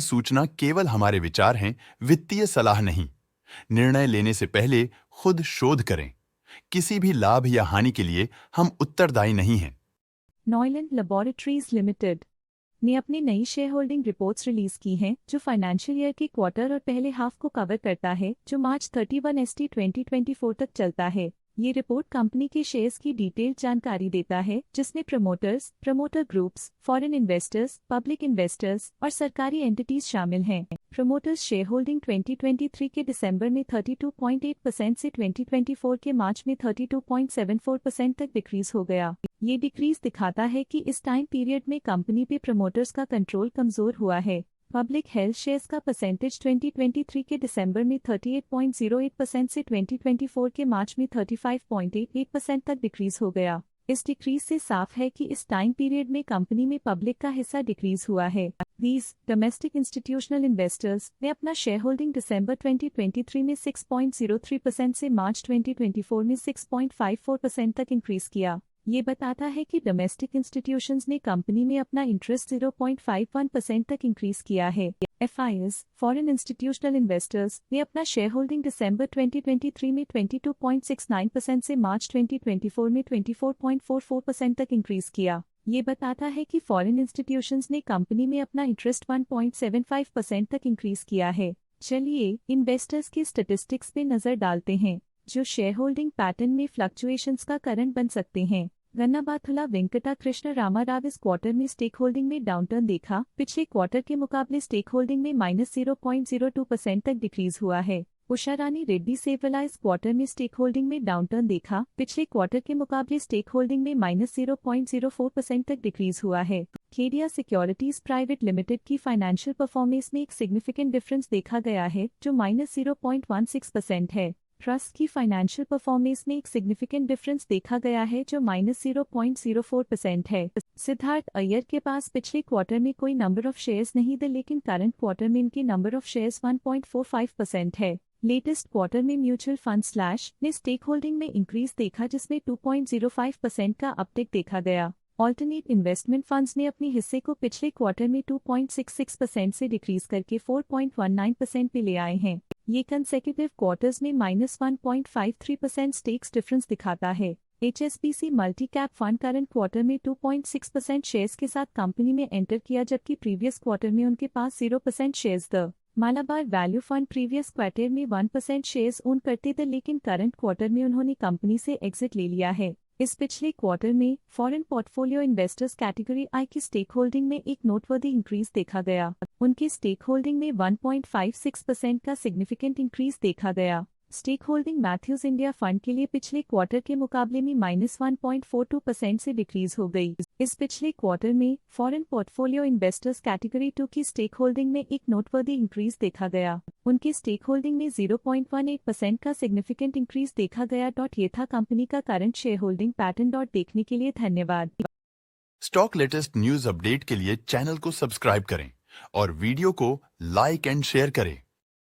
सूचना केवल हमारे विचार हैं, वित्तीय सलाह नहीं। निर्णय लेने से पहले खुद शोध करें। किसी भी लाभ या हानि के लिए हम उत्तरदायी नहीं हैं। नॉयलैंड लैबोरेटरीज लिमिटेड ने अपनी नई शेयर होल्डिंग रिपोर्ट्स रिलीज की हैं, जो फाइनेंशियल ईयर के क्वार्टर और पहले हाफ को कवर करता है, जो मार्च 31 2024 तक चलता है। ये रिपोर्ट कंपनी के शेयर्स की डिटेल्ड जानकारी देता है, जिसमें promoters, promoter groups, foreign investors, public investors और सरकारी एंटिटीज शामिल हैं। प्रमोटर्स शेयर होल्डिंग 2023 के दिसंबर में 32.8% से 2024 के मार्च में 32.74% तक डिक्रीज हो गया। ये डिक्रीज दिखाता है कि इस टाइम पीरियड में कंपनी पे प्रमोटर्स का कंट्रोल कमजोर हुआ है। पब्लिक हेल्थ शेयर्स का परसेंटेज 2023 के दिसंबर में 38.08% से 2024 के मार्च में 35.88% तक डिक्रीज हो गया। इस डिक्रीज से साफ है कि इस टाइम पीरियड में कंपनी में पब्लिक का हिस्सा डिक्रीज हुआ है। These डोमेस्टिक इंस्टीट्यूशनल इन्वेस्टर्स ने अपना शेयर होल्डिंग दिसंबर 2023 में 6.03% से मार्च 2024 में 6.54% तक इंक्रीज किया। ये बताता है कि डोमेस्टिक इंस्टीट्यूशंस ने कंपनी में अपना इंटरेस्ट 0.51% तक इंक्रीज किया है। FIs फॉरेन इंस्टीट्यूशनल इन्वेस्टर्स ने अपना शेयर होल्डिंग दिसंबर 2023 में 22.69% से मार्च 2024 में 24.44% तक इंक्रीज किया। ये बताता है कि फॉरेन इंस्टीट्यूशंस ने कंपनी में अपना इंटरेस्ट 1.75% तक इंक्रीज किया है। चलिए इन्वेस्टर्स की स्टैटिस्टिक्स पे नजर डालते हैं, जो शेयर होल्डिंग पैटर्न में फ्लक्चुएशंस का कारण बन सकते हैं। गन्नाबाथुला वेंकटा कृष्ण रामाराव इस क्वार्टर में स्टेक होल्डिंग में डाउनटर्न देखा। पिछले क्वार्टर के मुकाबले स्टेक होल्डिंग में -0.02% तक डिक्रीज हुआ है। उषा रानी रेड्डी सेवला इस क्वार्टर में स्टेक होल्डिंग में डाउनटर्न देखा। पिछले क्वार्टर के मुकाबले स्टेक होल्डिंग में -0.04% तक डिक्रीज हुआ है। केडिया सिक्योरिटीज प्राइवेट लिमिटेड की फाइनेंशियल परफॉर्मेंस में एक सिग्निफिकेंट डिफरेंस देखा गया है, जो -0.16% है। ट्रस्ट की फाइनेंशियल परफॉर्मेंस में एक सिग्निफिकेंट डिफरेंस देखा गया है, जो -0.04% है। सिद्धार्थ अय्यर के पास पिछले क्वार्टर में कोई नंबर ऑफ शेयर्स नहीं थे, लेकिन करंट क्वार्टर में इनकी नंबर ऑफ शेयर्स 1.45% है। लेटेस्ट क्वार्टर में म्यूचुअल फंड स्लैश ने स्टेक होल्डिंग में इंक्रीज देखा, जिसमें 2.05% का अपटिक देखा गया। ऑल्टरनेट इन्वेस्टमेंट फंड्स ने अपने हिस्से को पिछले क्वार्टर में 2.66% से डिक्रीज करके 4.19% पे ले आए हैं। ये कंसेक्यूटिव क्वार्टर्स में -1.53% स्टेक्स डिफरेंस दिखाता है। HSBC multi cap fund current quarter में 2.6% शेयर्स के साथ कंपनी में एंटर किया, जबकि प्रीवियस क्वार्टर में उनके पास 0% शेयर्स थे। Malabar value fund previous quarter में 1% शेयर्स ओन करते थे, लेकिन करंट क्वार्टर में उन्होंने कंपनी से एग्जिट ले लिया है। इस पिछले क्वार्टर में फॉरेन पोर्टफोलियो इन्वेस्टर्स कैटेगरी आई की स्टेक होल्डिंग में एक नोटवर्दी इंक्रीज देखा गया। उनकी स्टेक होल्डिंग में 1.56% का सिग्निफिकेंट इंक्रीज देखा गया। Stake holding Matthews India fund के लिए पिछले क्वार्टर के मुकाबले में -1.42% से डिक्रीज हो गई। इस पिछले क्वार्टर में फॉरेन पोर्टफोलियो इन्वेस्टर्स कैटेगरी 2 की स्टेक होल्डिंग में एक नोटवर्दी इंक्रीज देखा गया। उनकी स्टेक होल्डिंग में 0.18% का सिग्निफिकेंट इंक्रीज देखा गया। ये था कंपनी का करंट शेयर होल्डिंग पैटर्न। देखने के लिए धन्यवाद। स्टॉक लेटेस्ट न्यूज अपडेट के लिए चैनल को सब्सक्राइब करें और वीडियो को लाइक एंड शेयर करें।